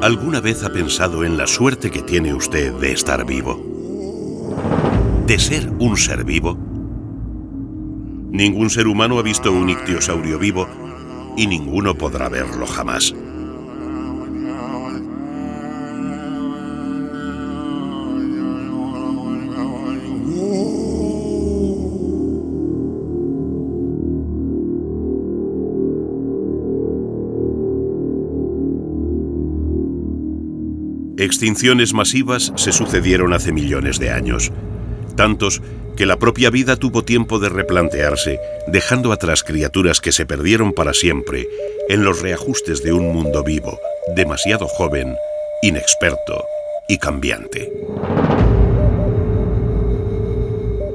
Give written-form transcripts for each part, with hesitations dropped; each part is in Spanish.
¿Alguna vez ha pensado en la suerte que tiene usted de estar vivo? ¿De ser un ser vivo? Ningún ser humano ha visto un ictiosaurio vivo y ninguno podrá verlo jamás. Extinciones masivas se sucedieron hace millones de años, tantos que la propia vida tuvo tiempo de replantearse, dejando atrás criaturas que se perdieron para siempre en los reajustes de un mundo vivo, demasiado joven, inexperto y cambiante.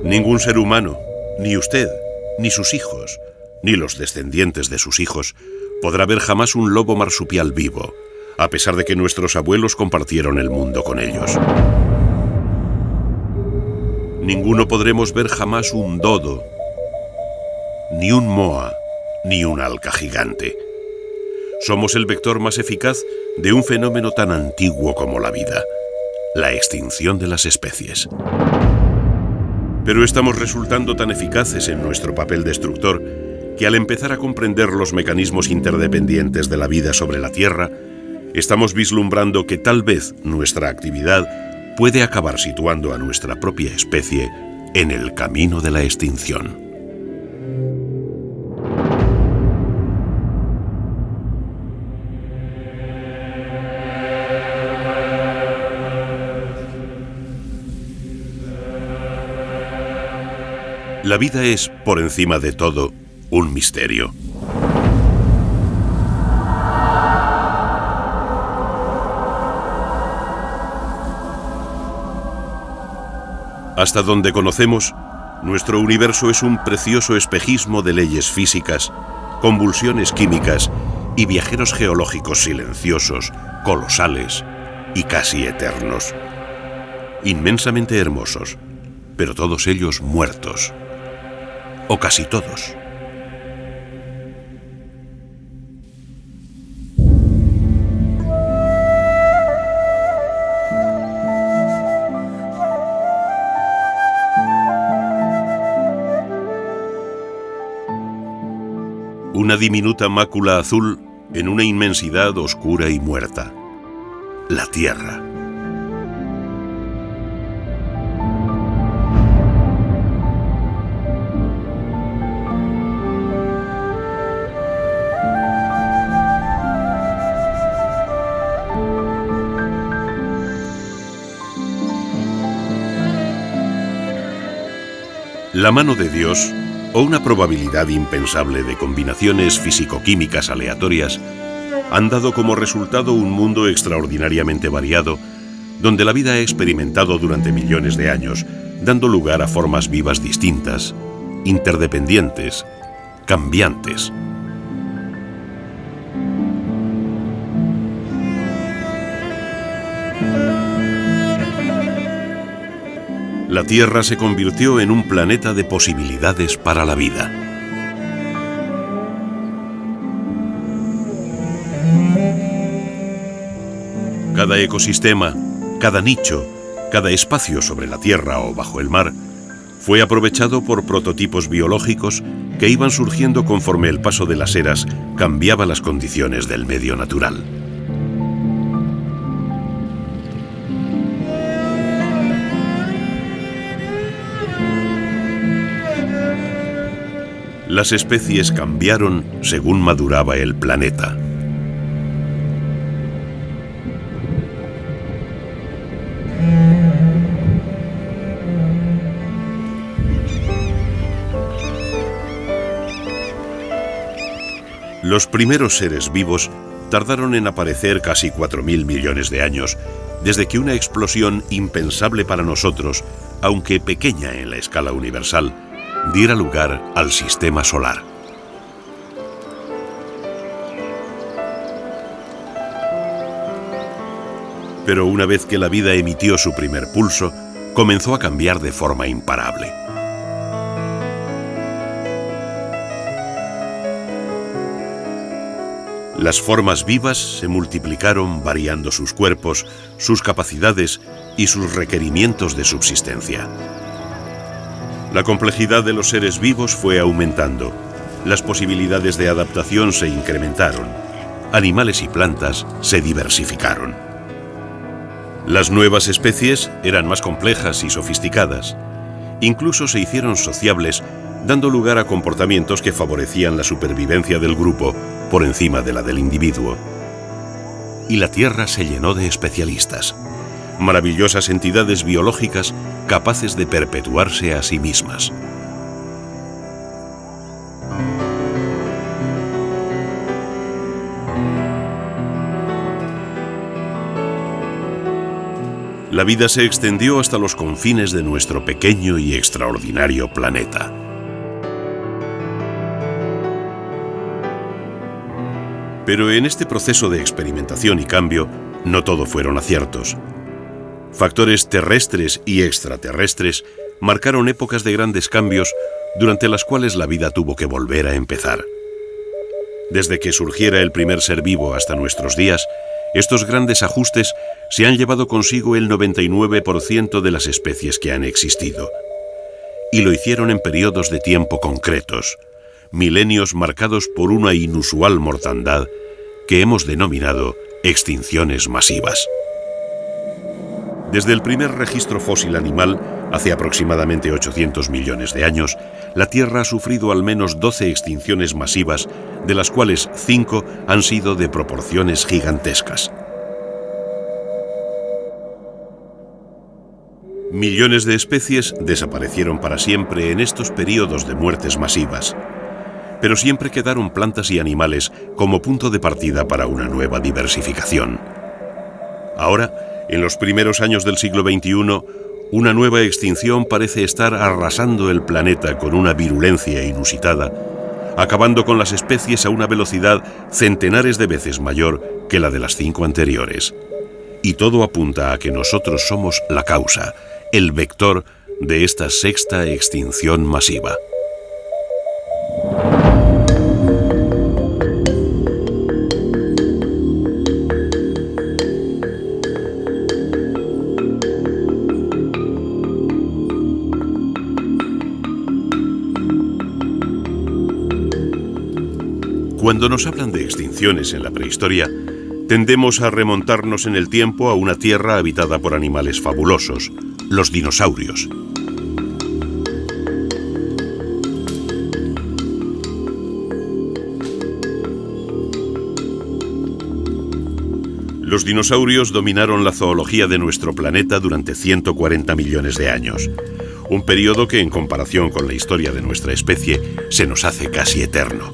Ningún ser humano, ni usted, ni sus hijos, ni los descendientes de sus hijos, podrá ver jamás un lobo marsupial vivo, a pesar de que nuestros abuelos compartieron el mundo con ellos. Ninguno podremos ver jamás un dodo, ni un moa, ni un alca gigante. Somos el vector más eficaz de un fenómeno tan antiguo como la vida, la extinción de las especies. Pero estamos resultando tan eficaces en nuestro papel destructor que al empezar a comprender los mecanismos interdependientes de la vida sobre la Tierra, estamos vislumbrando que tal vez nuestra actividad puede acabar situando a nuestra propia especie en el camino de la extinción. La vida es, por encima de todo, un misterio. Hasta donde conocemos, nuestro universo es un precioso espejismo de leyes físicas, convulsiones químicas y viajeros geológicos silenciosos, colosales y casi eternos. Inmensamente hermosos, pero todos ellos muertos. O casi todos. Una diminuta mácula azul en una inmensidad oscura y muerta. La Tierra. La mano de Dios, o una probabilidad impensable de combinaciones físico-químicas aleatorias, han dado como resultado un mundo extraordinariamente variado, donde la vida ha experimentado durante millones de años, dando lugar a formas vivas distintas, interdependientes, cambiantes. La Tierra se convirtió en un planeta de posibilidades para la vida. Cada ecosistema, cada nicho, cada espacio sobre la Tierra o bajo el mar fue aprovechado por prototipos biológicos que iban surgiendo conforme el paso de las eras cambiaba las condiciones del medio natural. Las especies cambiaron según maduraba el planeta. Los primeros seres vivos tardaron en aparecer casi 4.000 millones de años, desde que una explosión impensable para nosotros, aunque pequeña en la escala universal, diera lugar al sistema solar. Pero una vez que la vida emitió su primer pulso, comenzó a cambiar de forma imparable. Las formas vivas se multiplicaron variando sus cuerpos, sus capacidades y sus requerimientos de subsistencia. La complejidad de los seres vivos fue aumentando. Las posibilidades de adaptación se incrementaron. Animales y plantas se diversificaron. Las nuevas especies eran más complejas y sofisticadas. Incluso se hicieron sociables, dando lugar a comportamientos que favorecían la supervivencia del grupo por encima de la del individuo. Y la Tierra se llenó de especialistas, maravillosas entidades biológicas capaces de perpetuarse a sí mismas. La vida se extendió hasta los confines de nuestro pequeño y extraordinario planeta. Pero en este proceso de experimentación y cambio, no todo fueron aciertos. Factores terrestres y extraterrestres marcaron épocas de grandes cambios durante las cuales la vida tuvo que volver a empezar. Desde que surgiera el primer ser vivo hasta nuestros días, estos grandes ajustes se han llevado consigo el 99% de las especies que han existido. Y lo hicieron en periodos de tiempo concretos, milenios marcados por una inusual mortandad que hemos denominado extinciones masivas. Desde el primer registro fósil animal, hace aproximadamente 800 millones de años, la Tierra ha sufrido al menos 12 extinciones masivas, de las cuales 5 han sido de proporciones gigantescas. Millones de especies desaparecieron para siempre en estos periodos de muertes masivas, pero siempre quedaron plantas y animales como punto de partida para una nueva diversificación. Ahora, en los primeros años del siglo XXI, una nueva extinción parece estar arrasando el planeta con una virulencia inusitada, acabando con las especies a una velocidad centenares de veces mayor que la de las 5 anteriores. Y todo apunta a que nosotros somos la causa, el vector de esta sexta extinción masiva. Cuando nos hablan de extinciones en la prehistoria, tendemos a remontarnos en el tiempo a una tierra habitada por animales fabulosos, los dinosaurios. Los dinosaurios dominaron la zoología de nuestro planeta durante 140 millones de años, un periodo que, en comparación con la historia de nuestra especie, se nos hace casi eterno.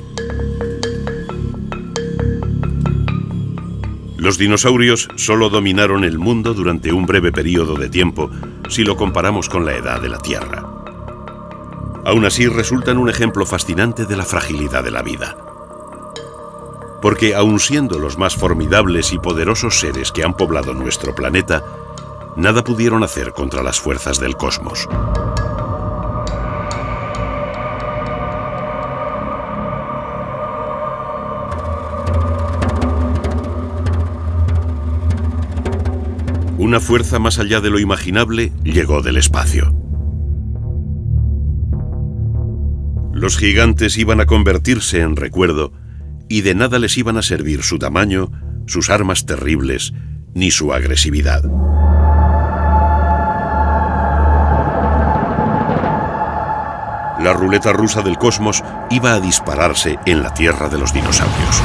Los dinosaurios solo dominaron el mundo durante un breve periodo de tiempo si lo comparamos con la edad de la Tierra. Aún así, resultan un ejemplo fascinante de la fragilidad de la vida. Porque, aun siendo los más formidables y poderosos seres que han poblado nuestro planeta, nada pudieron hacer contra las fuerzas del cosmos. Una fuerza más allá de lo imaginable llegó del espacio. Los gigantes iban a convertirse en recuerdo y de nada les iban a servir su tamaño, sus armas terribles, ni su agresividad. La ruleta rusa del cosmos iba a dispararse en la tierra de los dinosaurios.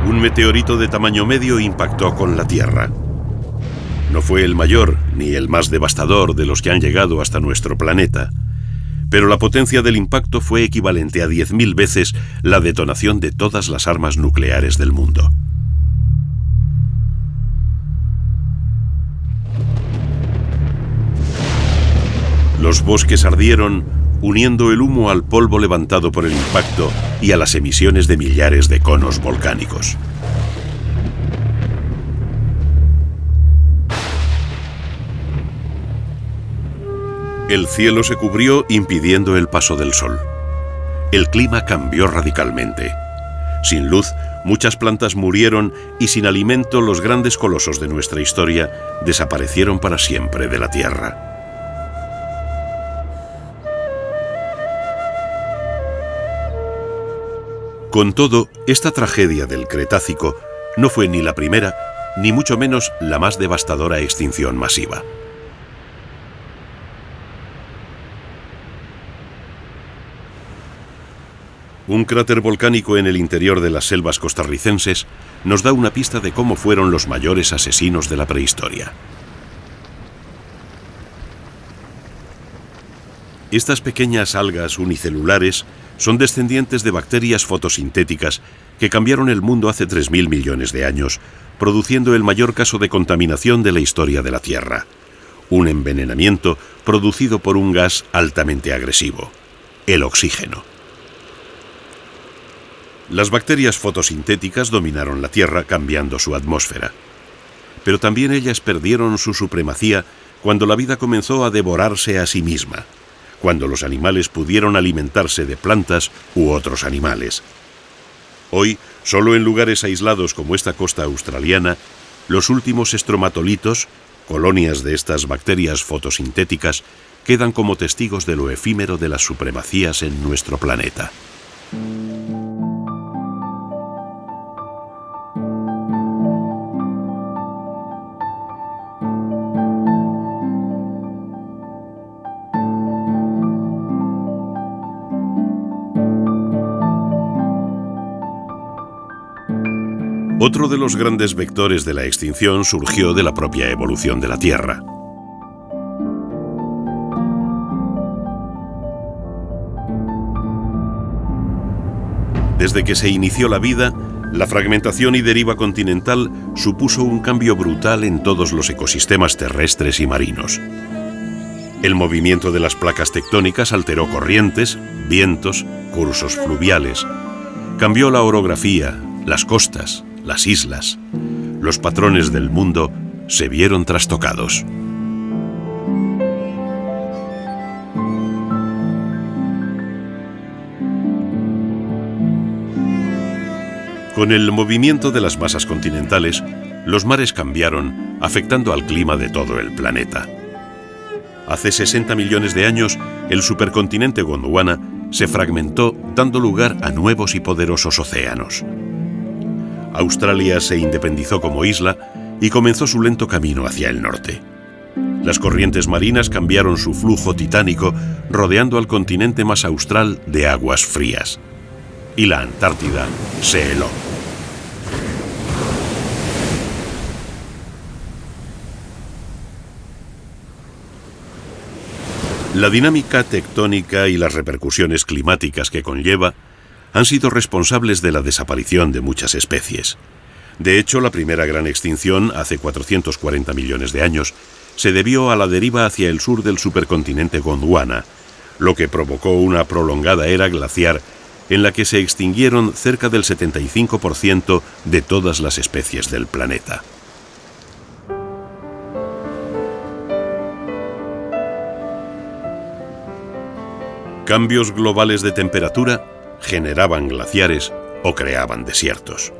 Un meteorito de tamaño medio impactó con la Tierra. No fue el mayor ni el más devastador de los que han llegado hasta nuestro planeta, pero la potencia del impacto fue equivalente a 10.000 veces la detonación de todas las armas nucleares del mundo. Los bosques ardieron, uniendo el humo al polvo levantado por el impacto y a las emisiones de millares de conos volcánicos. El cielo se cubrió impidiendo el paso del sol. El clima cambió radicalmente. Sin luz, muchas plantas murieron y sin alimento los grandes colosos de nuestra historia desaparecieron para siempre de la Tierra. Con todo, esta tragedia del Cretácico no fue ni la primera, ni mucho menos la más devastadora extinción masiva. Un cráter volcánico en el interior de las selvas costarricenses nos da una pista de cómo fueron los mayores asesinos de la prehistoria. Estas pequeñas algas unicelulares son descendientes de bacterias fotosintéticas que cambiaron el mundo hace 3.000 millones de años, produciendo el mayor caso de contaminación de la historia de la Tierra. Un envenenamiento producido por un gas altamente agresivo, el oxígeno. Las bacterias fotosintéticas dominaron la Tierra cambiando su atmósfera. Pero también ellas perdieron su supremacía cuando la vida comenzó a devorarse a sí misma, cuando los animales pudieron alimentarse de plantas u otros animales. Hoy, solo en lugares aislados como esta costa australiana, los últimos estromatolitos, colonias de estas bacterias fotosintéticas, quedan como testigos de lo efímero de las supremacías en nuestro planeta. Otro de los grandes vectores de la extinción surgió de la propia evolución de la Tierra. Desde que se inició la vida, la fragmentación y deriva continental supuso un cambio brutal en todos los ecosistemas terrestres y marinos. El movimiento de las placas tectónicas alteró corrientes, vientos, cursos fluviales. Cambió la orografía, las costas, las islas. Los patrones del mundo se vieron trastocados. Con el movimiento de las masas continentales, los mares cambiaron, afectando al clima de todo el planeta. Hace 60 millones de años, el supercontinente Gondwana se fragmentó, dando lugar a nuevos y poderosos océanos. Australia se independizó como isla y comenzó su lento camino hacia el norte. Las corrientes marinas cambiaron su flujo titánico, rodeando al continente más austral de aguas frías. Y la Antártida se heló. La dinámica tectónica y las repercusiones climáticas que conlleva han sido responsables de la desaparición de muchas especies. De hecho, la primera gran extinción, hace 440 millones de años, se debió a la deriva hacia el sur del supercontinente Gondwana, lo que provocó una prolongada era glaciar en la que se extinguieron cerca del 75% de todas las especies del planeta. Cambios globales de temperatura generaban glaciares o creaban desiertos.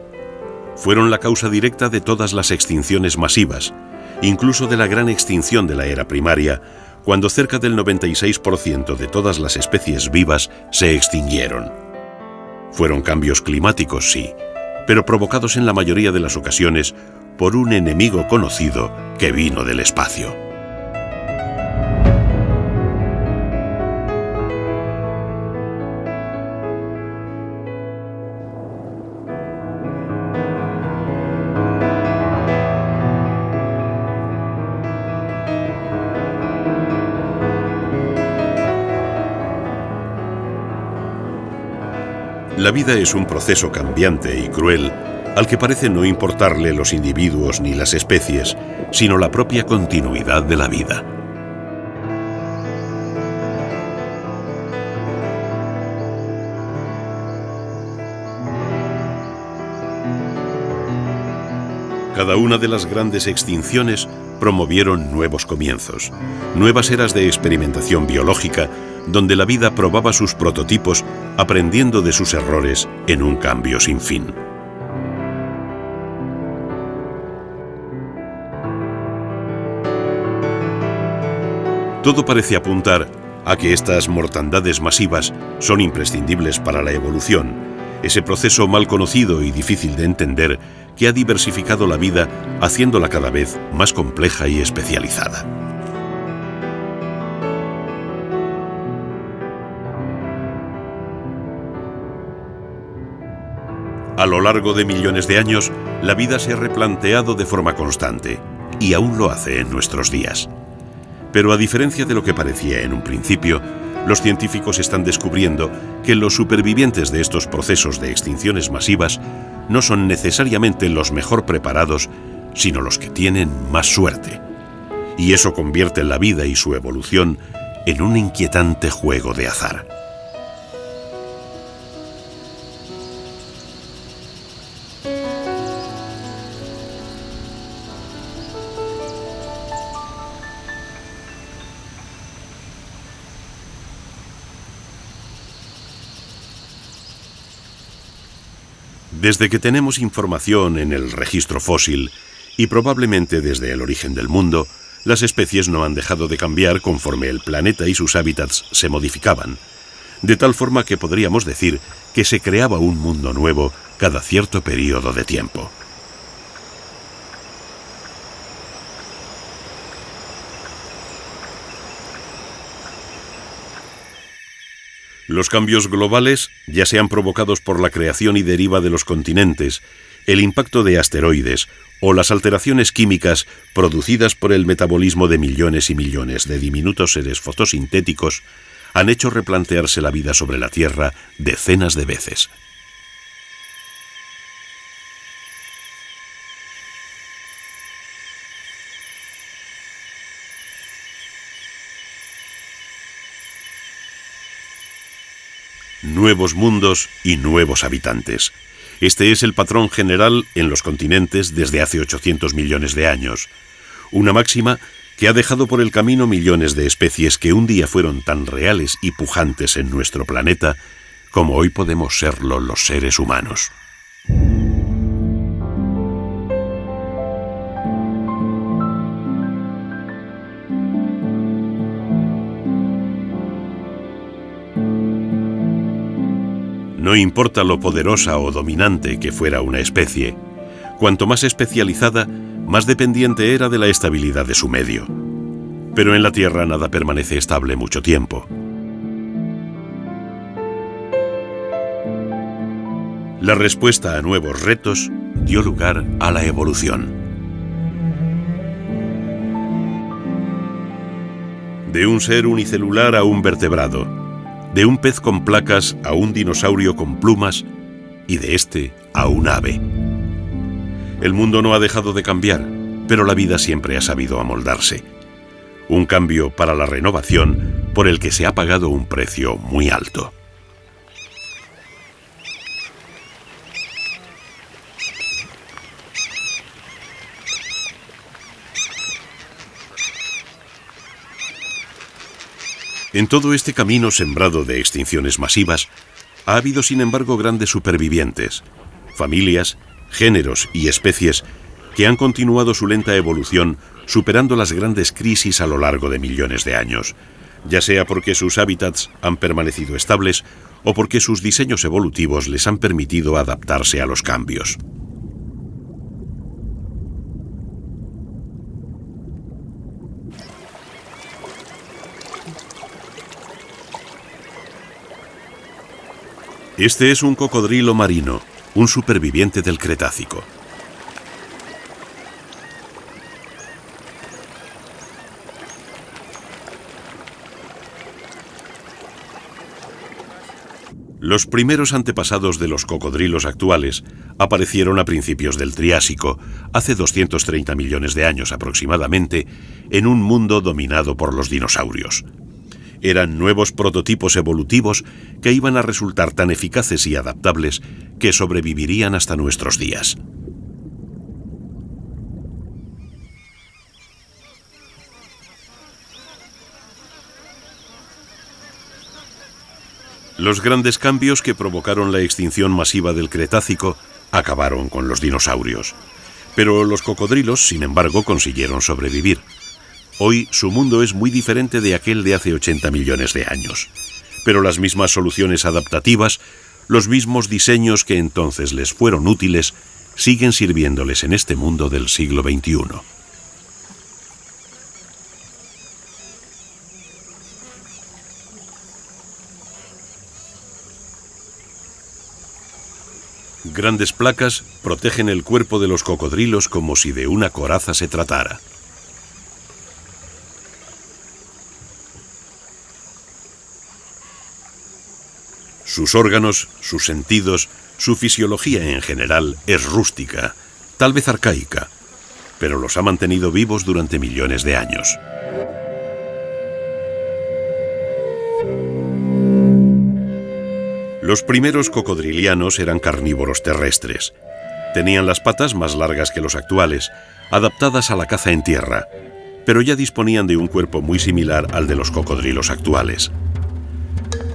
Fueron la causa directa de todas las extinciones masivas, incluso de la gran extinción de la era primaria, cuando cerca del 96% de todas las especies vivas se extinguieron. Fueron cambios climáticos, sí, pero provocados en la mayoría de las ocasiones por un enemigo conocido que vino del espacio. La vida es un proceso cambiante y cruel al que parece no importarle los individuos ni las especies, sino la propia continuidad de la vida. Cada una de las grandes extinciones promovieron nuevos comienzos, nuevas eras de experimentación biológica, donde la vida probaba sus prototipos, aprendiendo de sus errores en un cambio sin fin. Todo parece apuntar a que estas mortandades masivas son imprescindibles para la evolución, ese proceso mal conocido y difícil de entender que ha diversificado la vida, haciéndola cada vez más compleja y especializada. A lo largo de millones de años, la vida se ha replanteado de forma constante, y aún lo hace en nuestros días. Pero a diferencia de lo que parecía en un principio, los científicos están descubriendo que los supervivientes de estos procesos de extinciones masivas no son necesariamente los mejor preparados, sino los que tienen más suerte. Y eso convierte la vida y su evolución en un inquietante juego de azar. Desde que tenemos información en el registro fósil, y probablemente desde el origen del mundo, las especies no han dejado de cambiar conforme el planeta y sus hábitats se modificaban, de tal forma que podríamos decir que se creaba un mundo nuevo cada cierto periodo de tiempo. Los cambios globales, ya sean provocados por la creación y deriva de los continentes, el impacto de asteroides o las alteraciones químicas producidas por el metabolismo de millones y millones de diminutos seres fotosintéticos, han hecho replantearse la vida sobre la Tierra decenas de veces. Nuevos mundos y nuevos habitantes. Este es el patrón general en los continentes desde hace 800 millones de años. Una máxima que ha dejado por el camino millones de especies que un día fueron tan reales y pujantes en nuestro planeta como hoy podemos serlo los seres humanos. No importa lo poderosa o dominante que fuera una especie, cuanto más especializada, más dependiente era de la estabilidad de su medio. Pero en la Tierra nada permanece estable mucho tiempo. La respuesta a nuevos retos dio lugar a la evolución. De un ser unicelular a un vertebrado, de un pez con placas a un dinosaurio con plumas y de este a un ave. El mundo no ha dejado de cambiar, pero la vida siempre ha sabido amoldarse. Un cambio para la renovación por el que se ha pagado un precio muy alto. En todo este camino sembrado de extinciones masivas, ha habido sin embargo grandes supervivientes, familias, géneros y especies que han continuado su lenta evolución superando las grandes crisis a lo largo de millones de años, ya sea porque sus hábitats han permanecido estables o porque sus diseños evolutivos les han permitido adaptarse a los cambios. Este es un cocodrilo marino, un superviviente del Cretácico. Los primeros antepasados de los cocodrilos actuales aparecieron a principios del Triásico, hace 230 millones de años aproximadamente, en un mundo dominado por los dinosaurios. Eran nuevos prototipos evolutivos que iban a resultar tan eficaces y adaptables que sobrevivirían hasta nuestros días. Los grandes cambios que provocaron la extinción masiva del Cretácico acabaron con los dinosaurios. Pero los cocodrilos, sin embargo, consiguieron sobrevivir. Hoy su mundo es muy diferente de aquel de hace 80 millones de años. Pero las mismas soluciones adaptativas, los mismos diseños que entonces les fueron útiles, siguen sirviéndoles en este mundo del siglo XXI. Grandes placas protegen el cuerpo de los cocodrilos como si de una coraza se tratara. Sus órganos, sus sentidos, su fisiología en general es rústica, tal vez arcaica, pero los ha mantenido vivos durante millones de años. Los primeros cocodrilianos eran carnívoros terrestres. Tenían las patas más largas que los actuales, adaptadas a la caza en tierra, pero ya disponían de un cuerpo muy similar al de los cocodrilos actuales.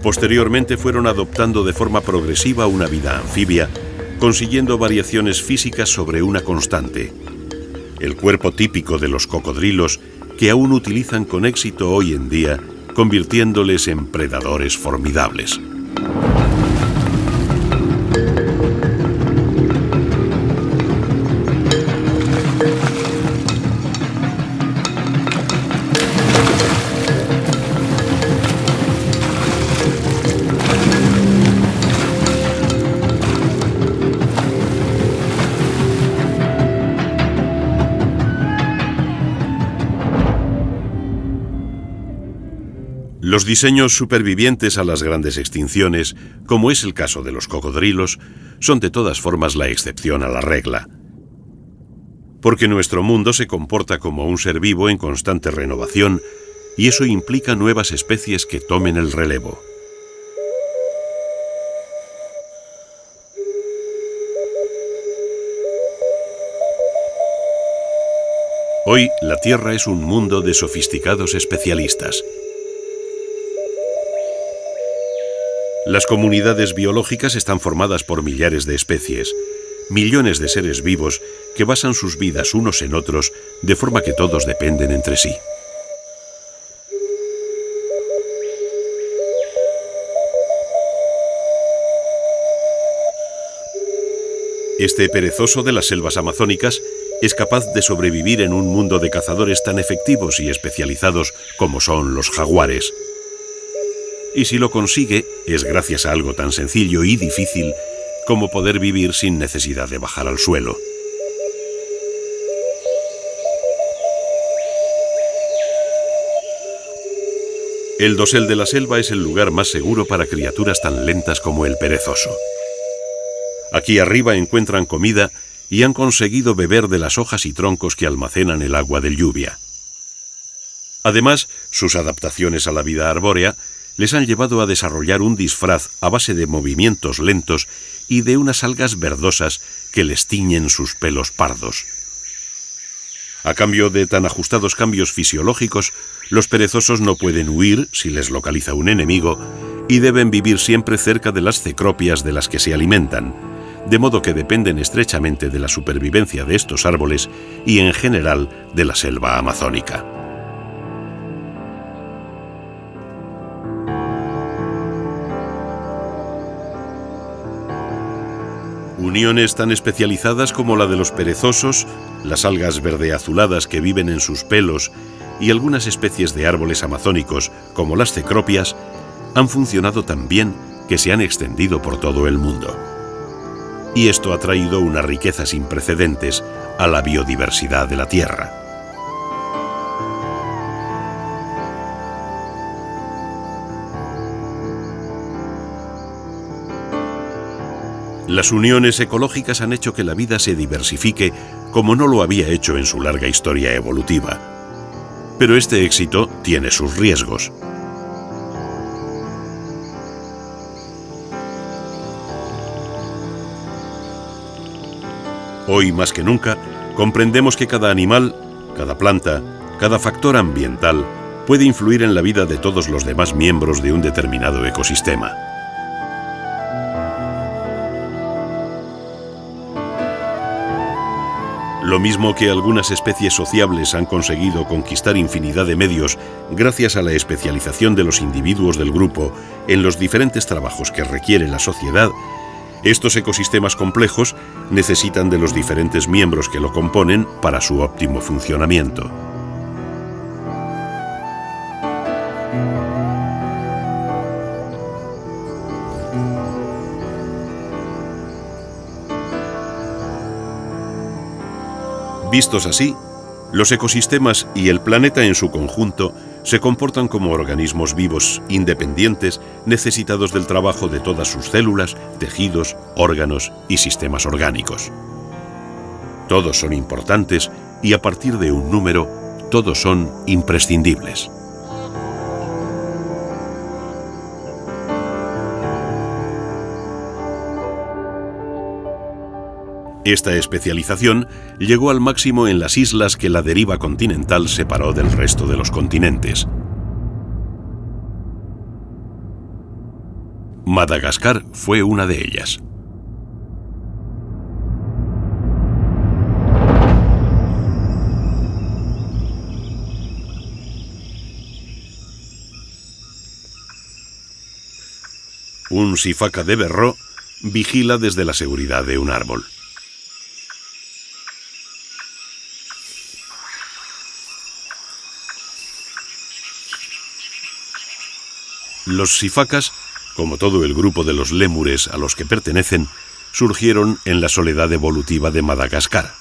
Posteriormente fueron adoptando de forma progresiva una vida anfibia, consiguiendo variaciones físicas sobre una constante. El cuerpo típico de los cocodrilos que aún utilizan con éxito hoy en día, convirtiéndoles en predadores formidables. Los diseños supervivientes a las grandes extinciones, como es el caso de los cocodrilos, son de todas formas la excepción a la regla. Porque nuestro mundo se comporta como un ser vivo en constante renovación, y eso implica nuevas especies que tomen el relevo. Hoy, la Tierra es un mundo de sofisticados especialistas. Las comunidades biológicas están formadas por millares de especies, millones de seres vivos que basan sus vidas unos en otros de forma que todos dependen entre sí. Este perezoso de las selvas amazónicas es capaz de sobrevivir en un mundo de cazadores tan efectivos y especializados como son los jaguares. Y si lo consigue, es gracias a algo tan sencillo y difícil como poder vivir sin necesidad de bajar al suelo. El dosel de la selva es el lugar más seguro para criaturas tan lentas como el perezoso. Aquí arriba encuentran comida y han conseguido beber de las hojas y troncos que almacenan el agua de lluvia. Además, sus adaptaciones a la vida arbórea les han llevado a desarrollar un disfraz a base de movimientos lentos y de unas algas verdosas que les tiñen sus pelos pardos. A cambio de tan ajustados cambios fisiológicos, los perezosos no pueden huir si les localiza un enemigo y deben vivir siempre cerca de las cecropias de las que se alimentan, de modo que dependen estrechamente de la supervivencia de estos árboles y en general de la selva amazónica. Uniones tan especializadas como la de los perezosos, las algas verde-azuladas que viven en sus pelos y algunas especies de árboles amazónicos como las cecropias han funcionado tan bien que se han extendido por todo el mundo. Y esto ha traído una riqueza sin precedentes a la biodiversidad de la Tierra. Las uniones ecológicas han hecho que la vida se diversifique como no lo había hecho en su larga historia evolutiva. Pero este éxito tiene sus riesgos. Hoy más que nunca, comprendemos que cada animal, cada planta, cada factor ambiental puede influir en la vida de todos los demás miembros de un determinado ecosistema. Lo mismo que algunas especies sociables han conseguido conquistar infinidad de medios gracias a la especialización de los individuos del grupo en los diferentes trabajos que requiere la sociedad, estos ecosistemas complejos necesitan de los diferentes miembros que lo componen para su óptimo funcionamiento. Vistos así, los ecosistemas y el planeta en su conjunto se comportan como organismos vivos, independientes, necesitados del trabajo de todas sus células, tejidos, órganos y sistemas orgánicos. Todos son importantes y a partir de un número, todos son imprescindibles. Esta especialización llegó al máximo en las islas que la deriva continental separó del resto de los continentes. Madagascar fue una de ellas. Un sifaca de berro vigila desde la seguridad de un árbol. Los sifacas, como todo el grupo de los lémures a los que pertenecen, surgieron en la soledad evolutiva de Madagascar.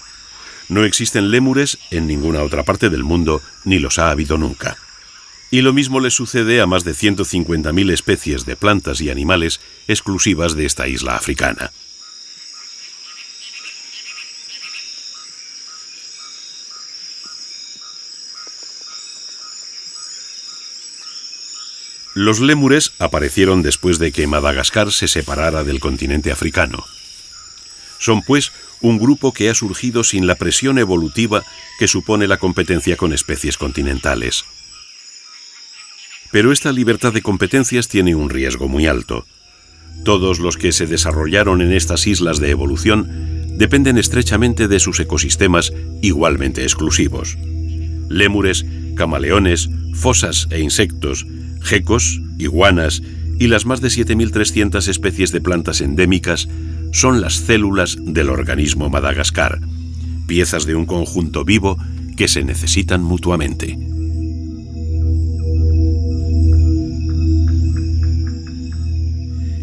No existen lémures en ninguna otra parte del mundo, ni los ha habido nunca. Y lo mismo le sucede a más de 150.000 especies de plantas y animales exclusivas de esta isla africana. Los lémures aparecieron después de que Madagascar se separara del continente africano. Son, pues, un grupo que ha surgido sin la presión evolutiva que supone la competencia con especies continentales. Pero esta libertad de competencias tiene un riesgo muy alto. Todos los que se desarrollaron en estas islas de evolución dependen estrechamente de sus ecosistemas igualmente exclusivos. Lémures, camaleones, fosas e insectos, gecos, iguanas y las más de 7.300 especies de plantas endémicas son las células del organismo Madagascar, piezas de un conjunto vivo que se necesitan mutuamente.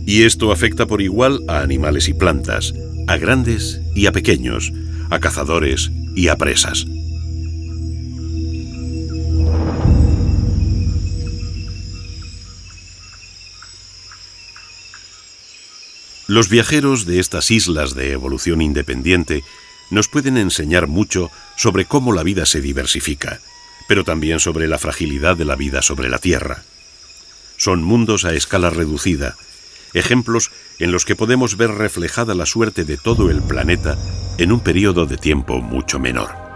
Y esto afecta por igual a animales y plantas, a grandes y a pequeños, a cazadores y a presas. Los viajeros de estas islas de evolución independiente nos pueden enseñar mucho sobre cómo la vida se diversifica, pero también sobre la fragilidad de la vida sobre la Tierra. Son mundos a escala reducida, ejemplos en los que podemos ver reflejada la suerte de todo el planeta en un periodo de tiempo mucho menor.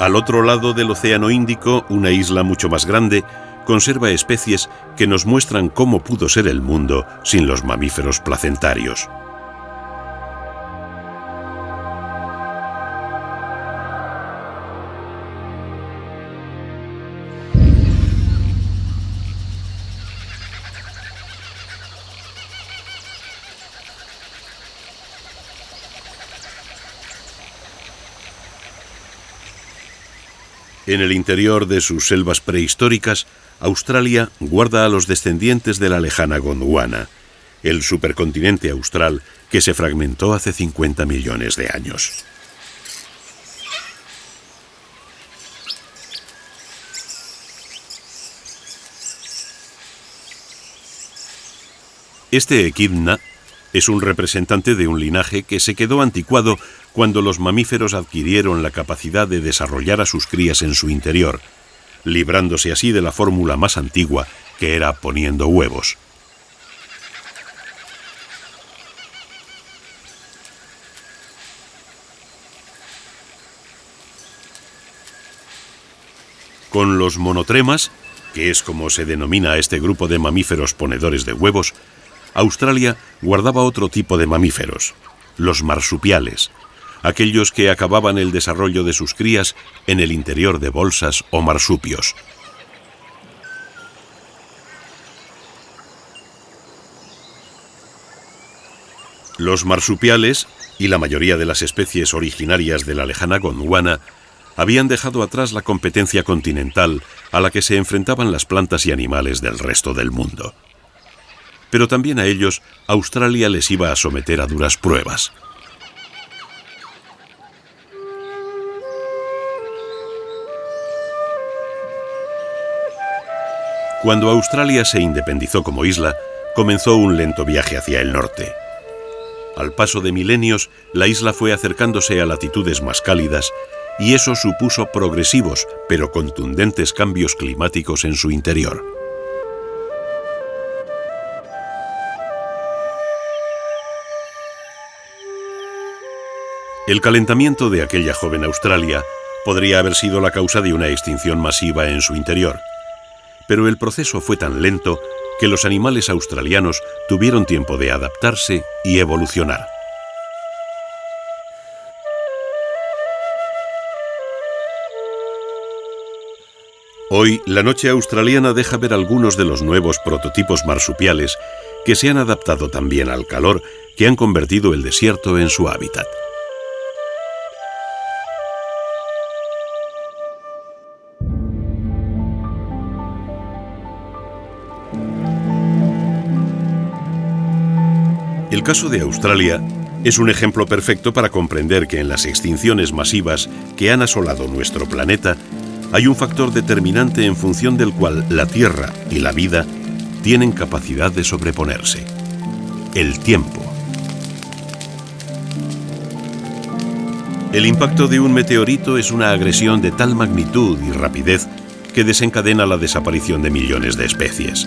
Al otro lado del Océano Índico, una isla mucho más grande conserva especies que nos muestran cómo pudo ser el mundo sin los mamíferos placentarios. En el interior de sus selvas prehistóricas, Australia guarda a los descendientes de la lejana Gondwana, el supercontinente austral que se fragmentó hace 50 millones de años. Este equidna es un representante de un linaje que se quedó anticuado cuando los mamíferos adquirieron la capacidad de desarrollar a sus crías en su interior, librándose así de la fórmula más antigua, que era poniendo huevos. Con los monotremas, que es como se denomina a este grupo de mamíferos ponedores de huevos, Australia guardaba otro tipo de mamíferos, los marsupiales, aquellos que acababan el desarrollo de sus crías en el interior de bolsas o marsupios. Los marsupiales, y la mayoría de las especies originarias de la lejana Gondwana, habían dejado atrás la competencia continental a la que se enfrentaban las plantas y animales del resto del mundo. Pero también a ellos Australia les iba a someter a duras pruebas. Cuando Australia se independizó como isla, comenzó un lento viaje hacia el norte. Al paso de milenios, la isla fue acercándose a latitudes más cálidas y eso supuso progresivos pero contundentes cambios climáticos en su interior. El calentamiento de aquella joven Australia podría haber sido la causa de una extinción masiva en su interior, pero el proceso fue tan lento que los animales australianos tuvieron tiempo de adaptarse y evolucionar. Hoy, la noche australiana deja ver algunos de los nuevos prototipos marsupiales que se han adaptado también al calor que han convertido el desierto en su hábitat. El caso de Australia es un ejemplo perfecto para comprender que en las extinciones masivas que han asolado nuestro planeta hay un factor determinante en función del cual la Tierra y la vida tienen capacidad de sobreponerse: el tiempo. El impacto de un meteorito es una agresión de tal magnitud y rapidez que desencadena la desaparición de millones de especies.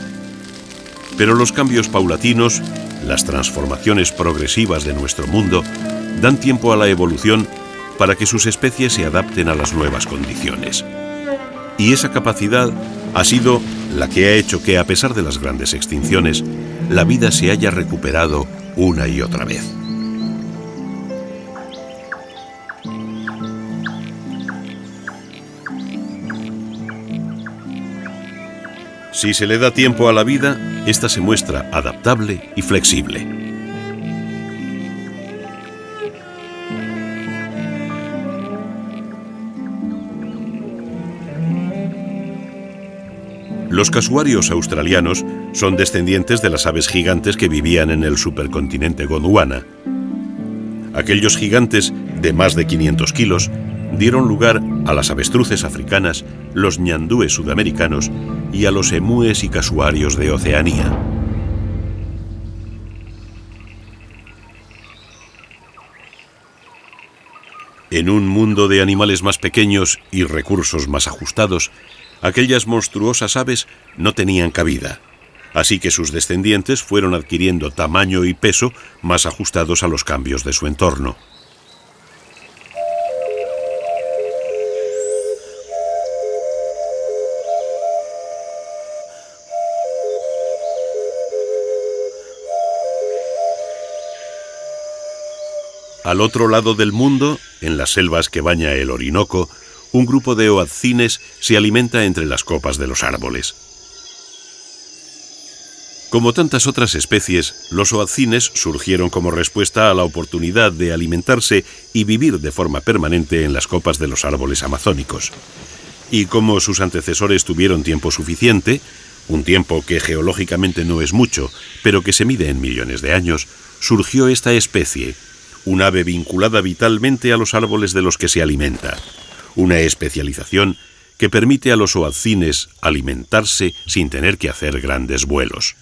Pero los cambios paulatinos, las transformaciones progresivas de nuestro mundo, dan tiempo a la evolución para que sus especies se adapten a las nuevas condiciones. Y esa capacidad ha sido la que ha hecho que, a pesar de las grandes extinciones, la vida se haya recuperado una y otra vez. Si se le da tiempo a la vida, ésta se muestra adaptable y flexible. Los casuarios australianos son descendientes de las aves gigantes que vivían en el supercontinente Gondwana. Aquellos gigantes de más de 500 kilos dieron lugar a las avestruces africanas, los ñandúes sudamericanos y a los emúes y casuarios de Oceanía. En un mundo de animales más pequeños y recursos más ajustados, aquellas monstruosas aves no tenían cabida, así que sus descendientes fueron adquiriendo tamaño y peso más ajustados a los cambios de su entorno. Al otro lado del mundo, en las selvas que baña el Orinoco, un grupo de hoatzines se alimenta entre las copas de los árboles. Como tantas otras especies, los hoatzines surgieron como respuesta a la oportunidad de alimentarse y vivir de forma permanente en las copas de los árboles amazónicos. Y como sus antecesores tuvieron tiempo suficiente, un tiempo que geológicamente no es mucho, pero que se mide en millones de años, surgió esta especie, un ave vinculada vitalmente a los árboles de los que se alimenta, una especialización que permite a los hoatzines alimentarse sin tener que hacer grandes vuelos.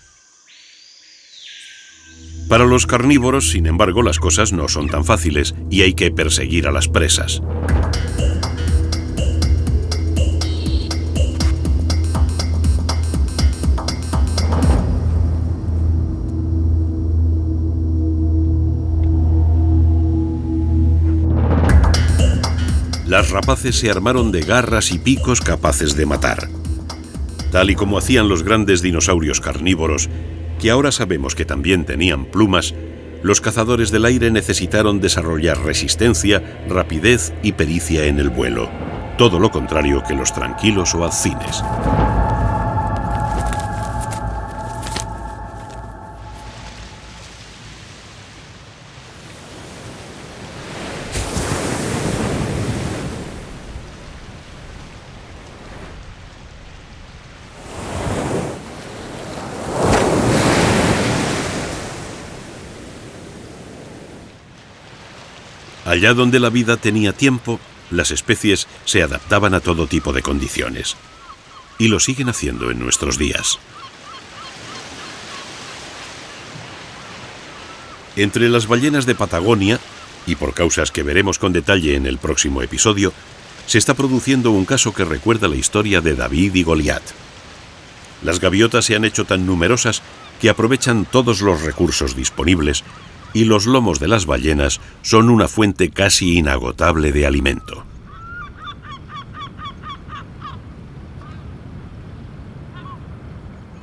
Para los carnívoros, sin embargo, las cosas no son tan fáciles y hay que perseguir a las presas. Las rapaces se armaron de garras y picos capaces de matar. Tal y como hacían los grandes dinosaurios carnívoros, que ahora sabemos que también tenían plumas, los cazadores del aire necesitaron desarrollar resistencia, rapidez y pericia en el vuelo. Todo lo contrario que los tranquilos o alcines. Allá donde la vida tenía tiempo, las especies se adaptaban a todo tipo de condiciones. Y lo siguen haciendo en nuestros días. Entre las ballenas de Patagonia, y por causas que veremos con detalle en el próximo episodio, se está produciendo un caso que recuerda la historia de David y Goliat. Las gaviotas se han hecho tan numerosas que aprovechan todos los recursos disponibles, y los lomos de las ballenas son una fuente casi inagotable de alimento.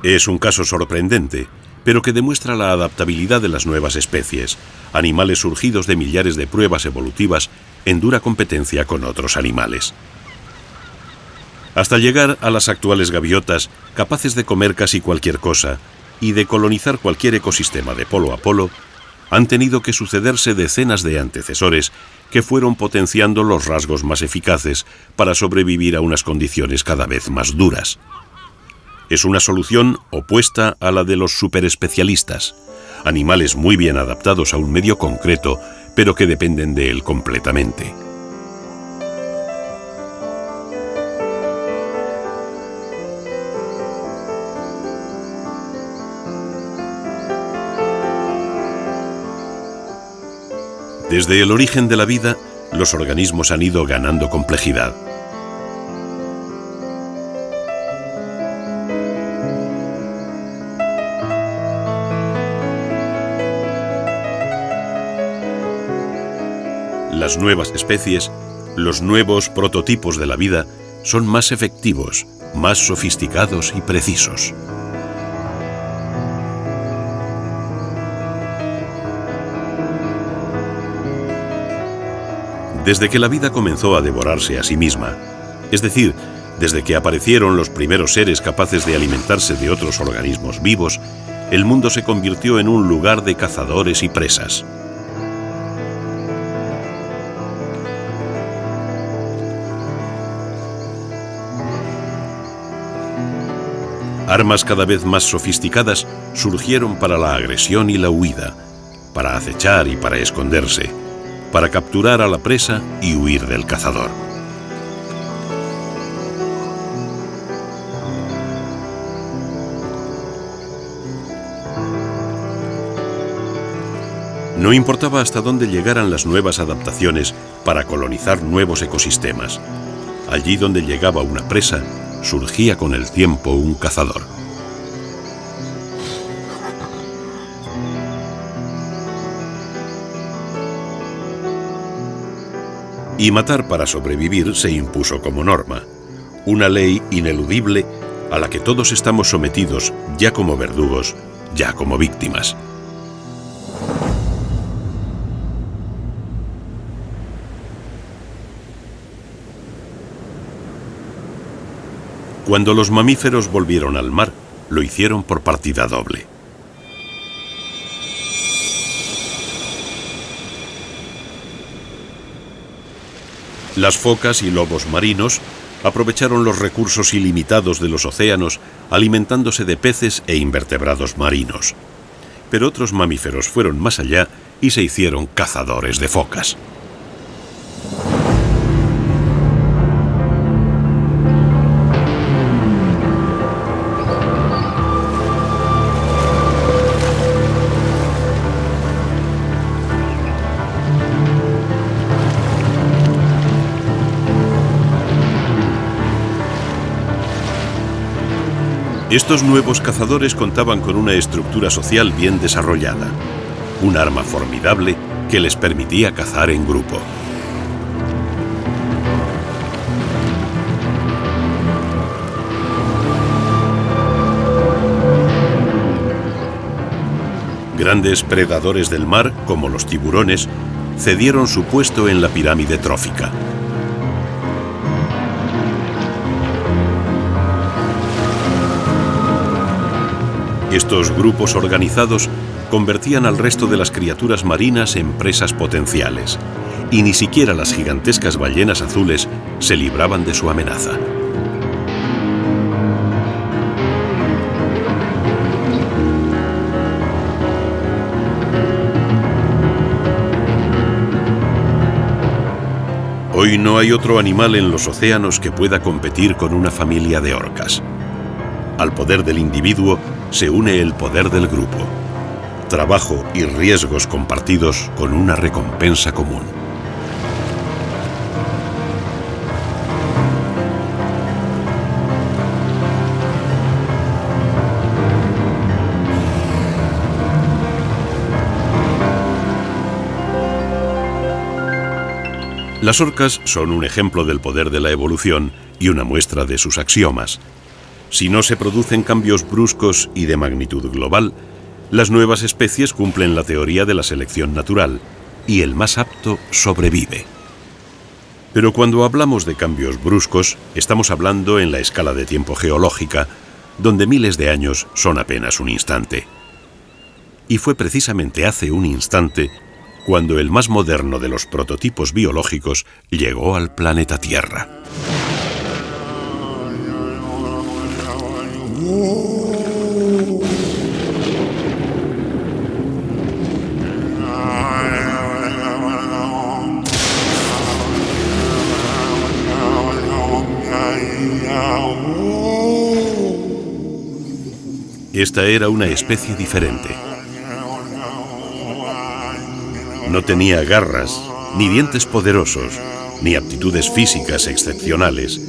Es un caso sorprendente, pero que demuestra la adaptabilidad de las nuevas especies, animales surgidos de millares de pruebas evolutivas en dura competencia con otros animales. Hasta llegar a las actuales gaviotas, capaces de comer casi cualquier cosa y de colonizar cualquier ecosistema de polo a polo, han tenido que sucederse decenas de antecesores que fueron potenciando los rasgos más eficaces para sobrevivir a unas condiciones cada vez más duras. Es una solución opuesta a la de los superespecialistas, animales muy bien adaptados a un medio concreto, pero que dependen de él completamente. Desde el origen de la vida, los organismos han ido ganando complejidad. Las nuevas especies, los nuevos prototipos de la vida, son más efectivos, más sofisticados y precisos. Desde que la vida comenzó a devorarse a sí misma, es decir, desde que aparecieron los primeros seres capaces de alimentarse de otros organismos vivos, el mundo se convirtió en un lugar de cazadores y presas. Armas cada vez más sofisticadas surgieron para la agresión y la huida, para acechar y para esconderse, para capturar a la presa y huir del cazador. No importaba hasta dónde llegaran las nuevas adaptaciones para colonizar nuevos ecosistemas. Allí donde llegaba una presa, surgía con el tiempo un cazador. Y matar para sobrevivir se impuso como norma, una ley ineludible a la que todos estamos sometidos, ya como verdugos, ya como víctimas. Cuando los mamíferos volvieron al mar, lo hicieron por partida doble. Las focas y lobos marinos aprovecharon los recursos ilimitados de los océanos, alimentándose de peces e invertebrados marinos. Pero otros mamíferos fueron más allá y se hicieron cazadores de focas. Estos nuevos cazadores contaban con una estructura social bien desarrollada, un arma formidable que les permitía cazar en grupo. Grandes predadores del mar, como los tiburones, cedieron su puesto en la pirámide trófica. Estos grupos organizados convertían al resto de las criaturas marinas en presas potenciales, y ni siquiera las gigantescas ballenas azules se libraban de su amenaza. Hoy no hay otro animal en los océanos que pueda competir con una familia de orcas. Al poder del individuo se une el poder del grupo. Trabajo y riesgos compartidos con una recompensa común. Las orcas son un ejemplo del poder de la evolución y una muestra de sus axiomas. Si no se producen cambios bruscos y de magnitud global, las nuevas especies cumplen la teoría de la selección natural y el más apto sobrevive. Pero cuando hablamos de cambios bruscos, estamos hablando en la escala de tiempo geológica, donde miles de años son apenas un instante. Y fue precisamente hace un instante cuando el más moderno de los prototipos biológicos llegó al planeta Tierra. Esta era una especie diferente. No tenía garras, ni dientes poderosos, ni aptitudes físicas excepcionales,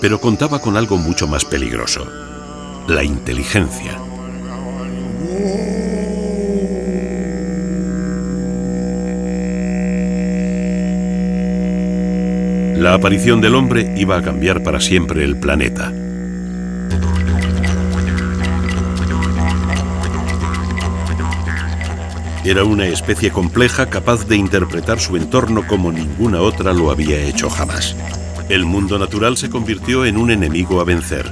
pero contaba con algo mucho más peligroso: la inteligencia. La aparición del hombre iba a cambiar para siempre el planeta. Era una especie compleja capaz de interpretar su entorno como ninguna otra lo había hecho jamás. El mundo natural se convirtió en un enemigo a vencer.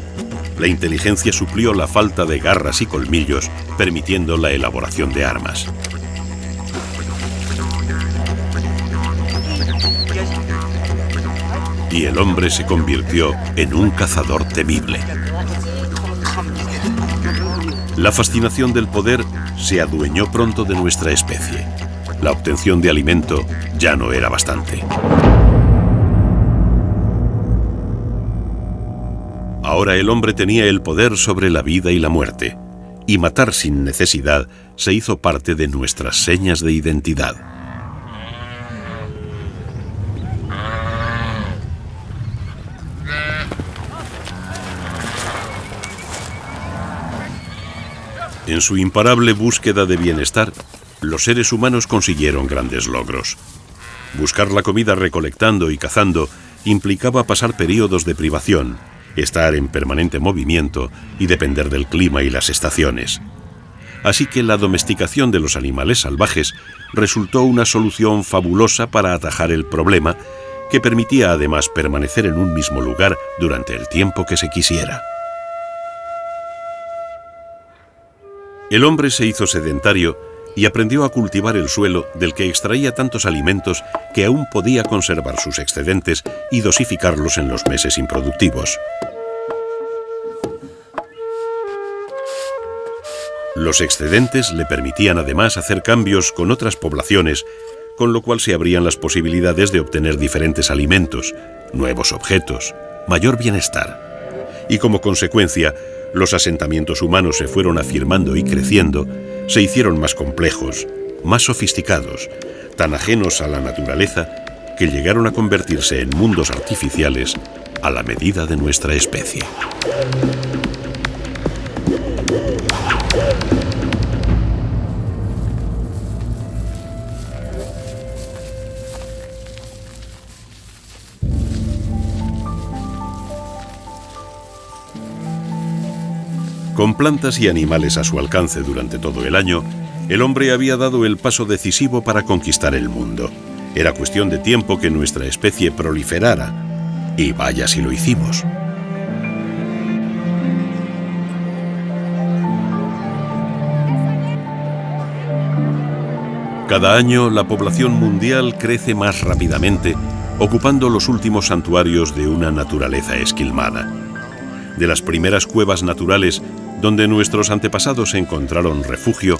La inteligencia suplió la falta de garras y colmillos, permitiendo la elaboración de armas. Y el hombre se convirtió en un cazador temible. La fascinación del poder se adueñó pronto de nuestra especie. La obtención de alimento ya no era bastante. Ahora el hombre tenía el poder sobre la vida y la muerte, y matar sin necesidad se hizo parte de nuestras señas de identidad. En su imparable búsqueda de bienestar, los seres humanos consiguieron grandes logros. Buscar la comida recolectando y cazando implicaba pasar periodos de privación, estar en permanente movimiento y depender del clima y las estaciones. Así que la domesticación de los animales salvajes resultó una solución fabulosa para atajar el problema, que permitía además permanecer en un mismo lugar durante el tiempo que se quisiera. El hombre se hizo sedentario y aprendió a cultivar el suelo, del que extraía tantos alimentos que aún podía conservar sus excedentes y dosificarlos en los meses improductivos. Los excedentes le permitían además hacer cambios con otras poblaciones, con lo cual se abrían las posibilidades de obtener diferentes alimentos, nuevos objetos, mayor bienestar. Y como consecuencia, los asentamientos humanos se fueron afirmando y creciendo, se hicieron más complejos, más sofisticados, tan ajenos a la naturaleza que llegaron a convertirse en mundos artificiales a la medida de nuestra especie. Con plantas y animales a su alcance durante todo el año, El hombre había dado el paso decisivo para conquistar el mundo. Era cuestión de tiempo que nuestra especie proliferara. Y vaya si lo hicimos. Cada año la población mundial crece más rápidamente, ocupando los últimos santuarios de una naturaleza esquilmada. De las primeras cuevas naturales donde nuestros antepasados encontraron refugio,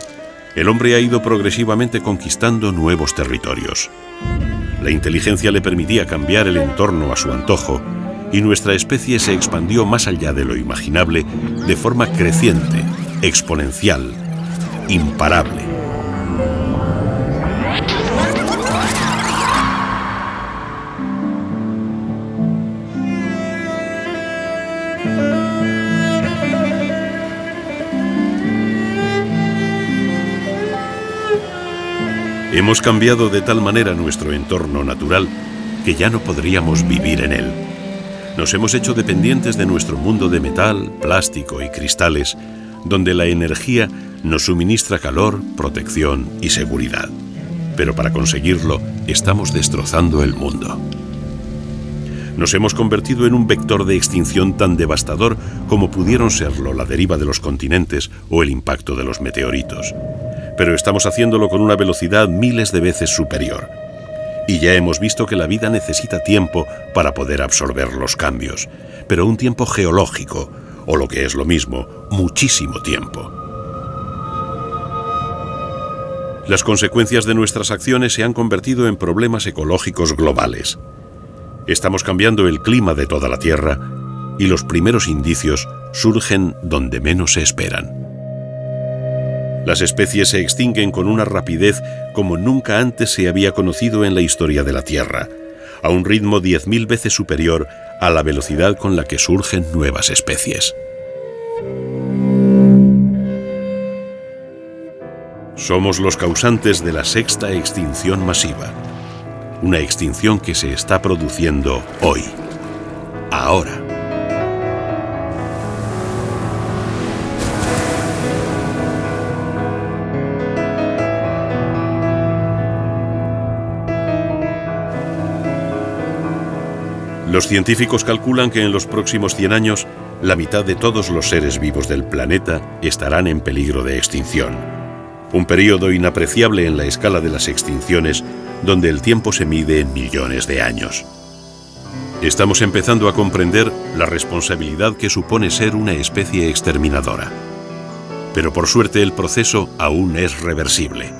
el hombre ha ido progresivamente conquistando nuevos territorios. La inteligencia le permitía cambiar el entorno a su antojo y nuestra especie se expandió más allá de lo imaginable de forma creciente, exponencial, imparable. Hemos cambiado de tal manera nuestro entorno natural que ya no podríamos vivir en él. Nos hemos hecho dependientes de nuestro mundo de metal, plástico y cristales, donde la energía nos suministra calor, protección y seguridad. Pero para conseguirlo, estamos destrozando el mundo. Nos hemos convertido en un vector de extinción tan devastador como pudieron serlo la deriva de los continentes o el impacto de los meteoritos. Pero estamos haciéndolo con una velocidad miles de veces superior. Y ya hemos visto que la vida necesita tiempo para poder absorber los cambios, pero un tiempo geológico, o lo que es lo mismo, muchísimo tiempo. Las consecuencias de nuestras acciones se han convertido en problemas ecológicos globales. Estamos cambiando el clima de toda la Tierra y los primeros indicios surgen donde menos se esperan. Las especies se extinguen con una rapidez como nunca antes se había conocido en la historia de la Tierra, a un ritmo 10.000 veces superior a la velocidad con la que surgen nuevas especies. Somos los causantes de la sexta extinción masiva, una extinción que se está produciendo hoy, ahora. Los científicos calculan que en los próximos 100 años, la mitad de todos los seres vivos del planeta estarán en peligro de extinción. Un período inapreciable en la escala de las extinciones, donde el tiempo se mide en millones de años. Estamos empezando a comprender la responsabilidad que supone ser una especie exterminadora. Pero por suerte el proceso aún es reversible.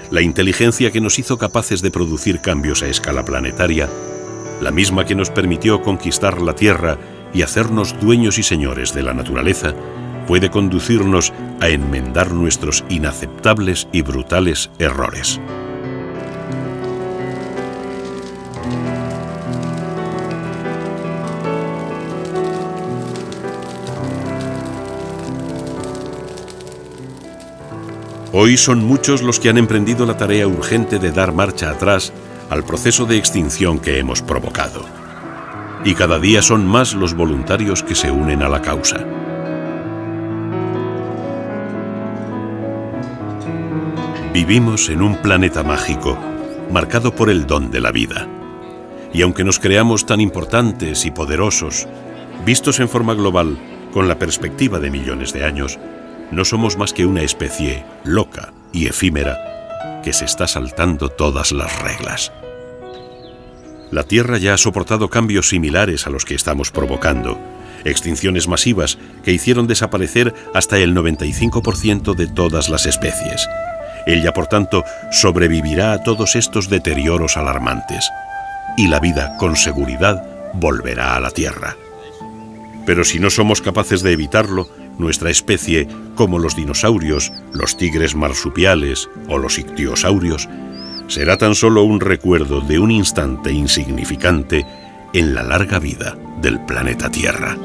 La inteligencia que nos hizo capaces de producir cambios a escala planetaria, la misma que nos permitió conquistar la Tierra y hacernos dueños y señores de la naturaleza, puede conducirnos a enmendar nuestros inaceptables y brutales errores. Hoy son muchos los que han emprendido la tarea urgente de dar marcha atrás al proceso de extinción que hemos provocado. Y cada día son más los voluntarios que se unen a la causa. Vivimos en un planeta mágico, marcado por el don de la vida. Y aunque nos creamos tan importantes y poderosos, vistos en forma global, con la perspectiva de millones de años, no somos más que una especie loca y efímera que se está saltando todas las reglas. La Tierra ya ha soportado cambios similares a los que estamos provocando, extinciones masivas que hicieron desaparecer hasta el 95% de todas las especies. Ella, por tanto, sobrevivirá a todos estos deterioros alarmantes, y la vida, con seguridad, volverá a la Tierra. Pero si no somos capaces de evitarlo, nuestra especie, como los dinosaurios, los tigres marsupiales o los ictiosaurios, será tan solo un recuerdo de un instante insignificante en la larga vida del planeta Tierra.